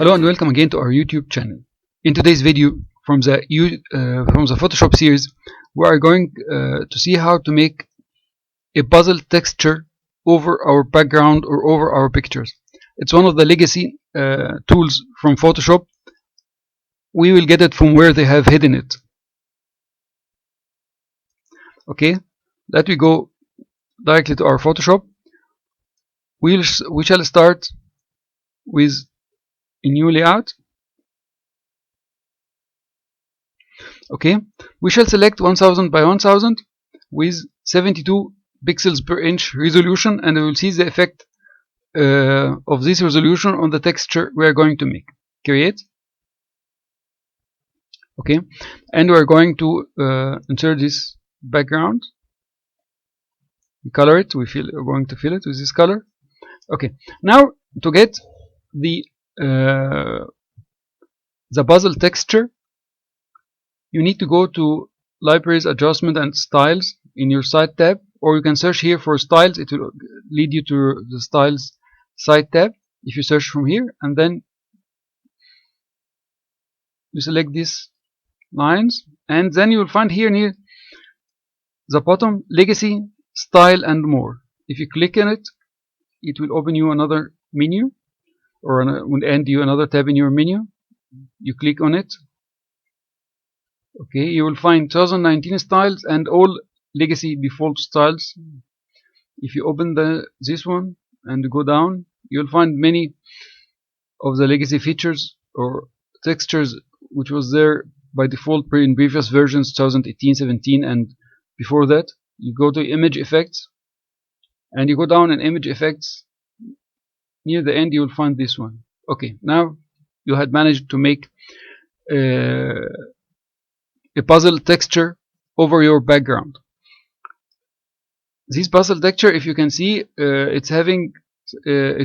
Hello and welcome again to our YouTube channel. In today's video from the Photoshop series, we are going to see how to make a puzzle texture over our background or over our pictures. It's one of the legacy tools from Photoshop. We will get it from where they have hidden it. Okay, let me go directly to our Photoshop. We shall start with a new layout. Okay, we shall select 1000 by 1000 with 72 pixels per inch resolution, and we will see the effect of this resolution on the texture we are going to make. Create. Okay, and we are going to insert this background. We color it. We're going to fill it with this color. Okay, now to get the puzzle texture, you need to go to Libraries, Adjustment and Styles in your Side tab, or you can search here for Styles. It will lead you to the Styles Side tab if you search from here, and then you select these lines, and then you will find here near the bottom Legacy, Style and More. If you click on it, it will open you another menu, or will end you another tab in your menu. You click on it. Okay, you will find 2019 styles and all legacy default styles. If you open this one and go down, you'll find many of the legacy features or textures which was there by default in previous versions, 2018, 17, and before that. You go to image effects and you go down in image effects. Near the end you will find this one. Okay, now you had managed to make a puzzle texture over your background. This puzzle texture, if you can see, it's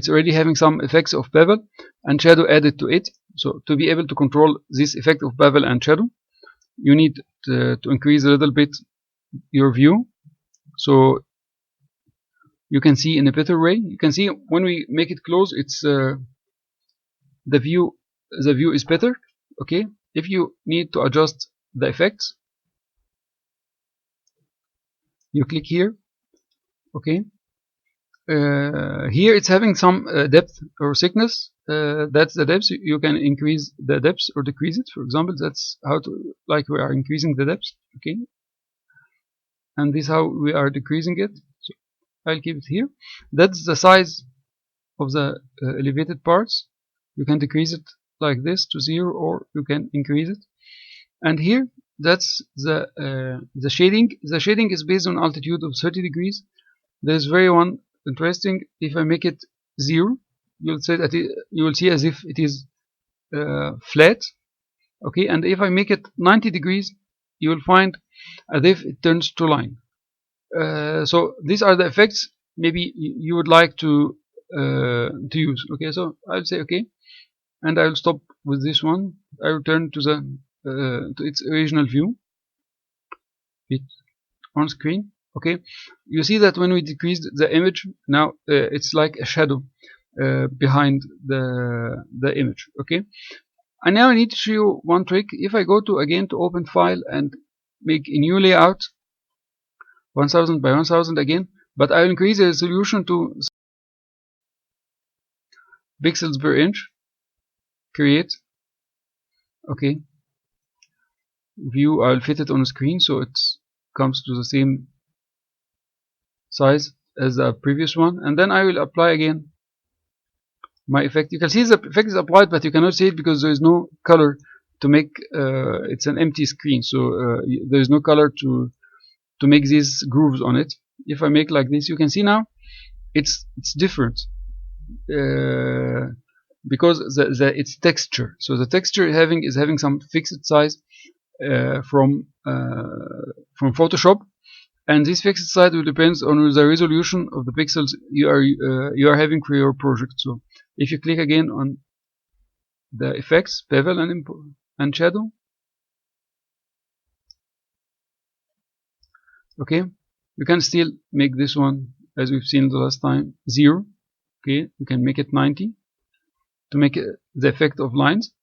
already having some effects of bevel and shadow added to it. So to be able to control this effect of bevel and shadow, you need to increase a little bit your view, so you can see in a better way. You can see when we make it close, it's the view is better. Okay, if you need to adjust the effects, you click here. Okay, here it's having some depth or thickness. That's the depth. You can increase the depth or decrease it. For example, that's how to, like, we are increasing the depth. Okay, and this is how we are decreasing it. So I'll keep it here. That's the size of the elevated parts. You can decrease it like this to 0, or you can increase it. And here, that's the shading. The shading is based on altitude of 30 degrees. There's very one interesting. If I make it 0, you'll say that you will see as if it is flat. Okay, and if I make it 90 degrees, you will find as if it turns to line. So these are the effects maybe you would like to use. Okay, so I'll say okay, and I'll stop with this one. I will turn to the to its original view, it on screen. Okay, you see that when we decreased the image, now it's like a shadow behind the image. Okay, and now I need to show you one trick. If I go to again to open file and make a new layout, 1000 by 1000 again, but I will increase the resolution to pixels per inch. Create. Okay, view, I'll fit it on the screen so it comes to the same size as the previous one, and then I will apply again my effect. You can see the effect is applied, but you cannot see it because there is no color to make it's an empty screen, so there is no color to make these grooves on it. If I make like this, you can see now it's different because it's texture. So the texture is having some fixed size from Photoshop, and this fixed size will depend on the resolution of the pixels you are having for your project. So if you click again on the effects, bevel and shadow, okay, you can still make this one as we've seen the last time 0. Okay, you can make it 90 to make the effect of lines.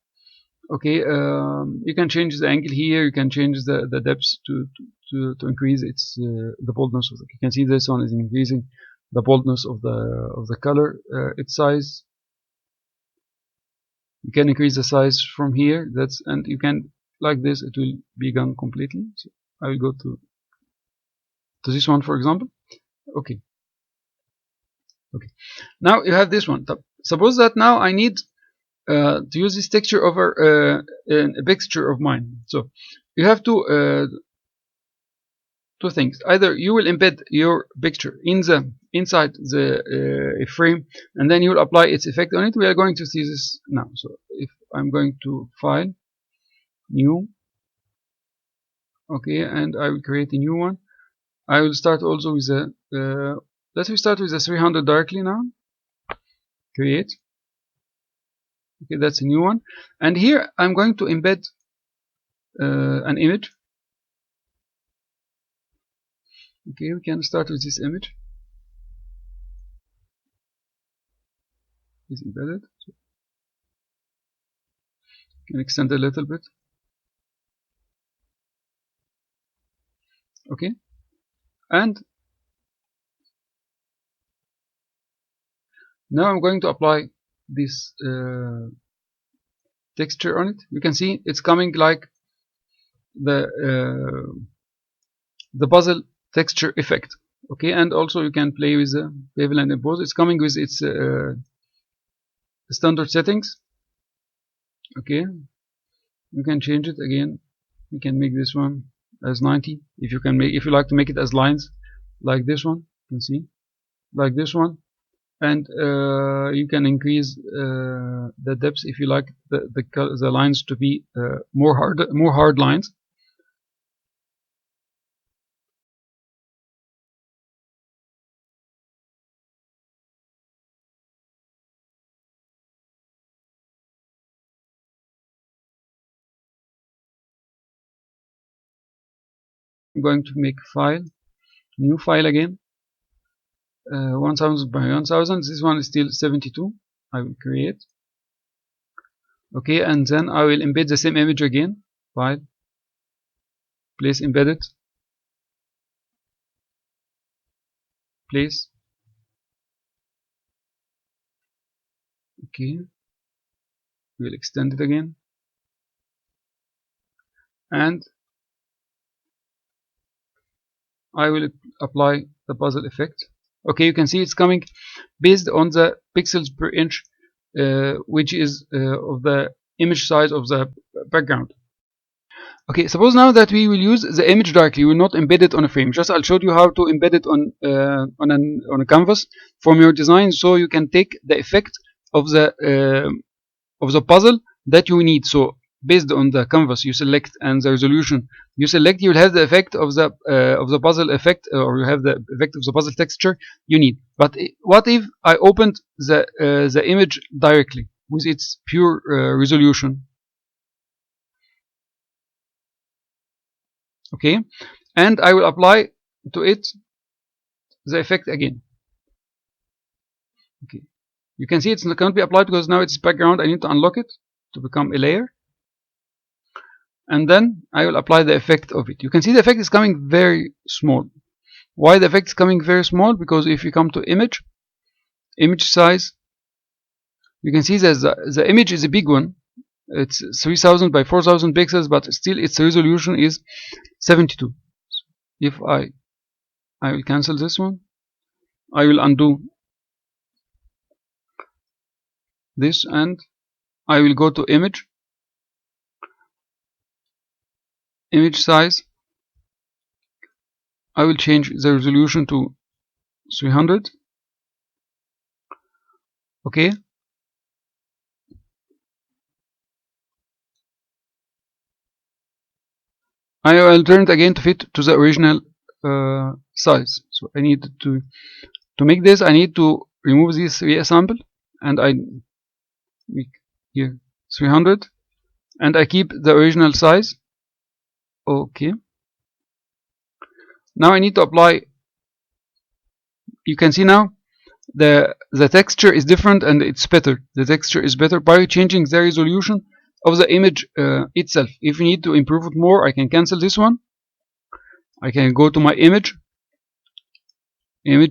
Okay, you can change the angle here. You can change the depth to increase its the boldness of you can see this one is increasing the boldness of the color, its size. You can increase the size from here. And you can, like this, it will be gone completely. So I will go to this one, for example. Okay. Now you have this one. Suppose that now I need to use this texture over a picture of mine. So you have two things. Either you will embed your picture inside the frame, and then you will apply its effect on it. We are going to see this now. So if I'm going to File, New, okay, and I will create a new one. I will start also with a let's start with a 300 directly now. Create. Okay, that's a new one. And here I'm going to embed an image. Okay, we can start with this image. It's embedded. So you can extend a little bit. Okay, and now I'm going to apply this texture on it. You can see it's coming like the puzzle texture effect. Okay, and also you can play with the bevel and impose. It's coming with its standard settings. Okay, you can change it again. You can make this one as 90. If you like to make it as lines, like this one, you can see, like this one, and you can increase the depth if you like the lines to be more hard lines. I'm going to make File, New File again, 1000 by 1000. This one is still 72. I will create. Okay, and then I will embed the same image again. File, Place Embedded, Place. Okay, we'll extend it again, and I will apply the puzzle effect. Okay, you can see it's coming based on the pixels per inch, which is of the image size of the background. Okay, suppose now that we will use the image directly, we will not embed it on a frame. Just I'll show you how to embed it on a canvas from your design, so you can take the effect of the puzzle that you need. So based on the canvas you select and the resolution you select, you will have the effect of the puzzle effect, or you have the effect of the puzzle texture you need. But what if I opened the image directly with its pure resolution? Okay, and I will apply to it the effect again. Okay, you can see it's not cannot be applied because now it's background. I need to unlock it to become a layer, and then I will apply the effect of it. You can see the effect is coming very small. Why the effect is coming very small? Because if you come to image size, you can see that the image is a big one. It's 3000 by 4000 pixels, but still its resolution is 72. If I will cancel this one, I will undo this, and I will go to image size. I will change the resolution to 300. Okay, I will turn it again to fit to the original size. So I need to make this, I need to remove this reassemble, and I make here 300, and I keep the original size. Okay, now I need to apply. You can see now the texture is different and it's better. The texture is better by changing the resolution of the image itself. If you need to improve it more, I can cancel this one. I can go to my image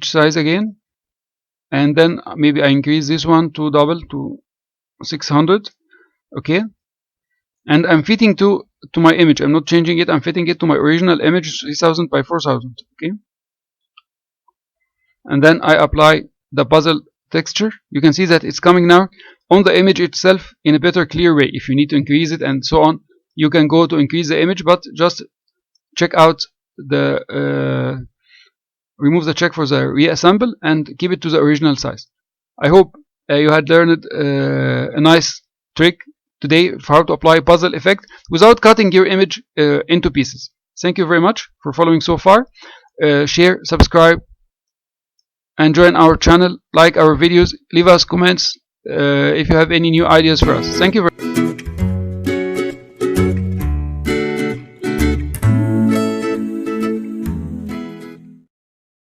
size again, and then maybe I increase this one to double to 600. Okay, and I'm fitting to my image. I'm not changing it. I'm fitting it to my original image, 3000 by 4000. Okay, and then I apply the puzzle texture. You can see that it's coming now on the image itself in a better, clear way. If you need to increase it and so on, you can go to increase the image, but just check out the remove the check for the reassemble and keep it to the original size. I hope you had learned a nice trick today for how to apply puzzle effect without cutting your image into pieces. Thank you very much for following so far. Share, subscribe, and join our channel. Like our videos. Leave us comments if you have any new ideas for us. Thank you very much.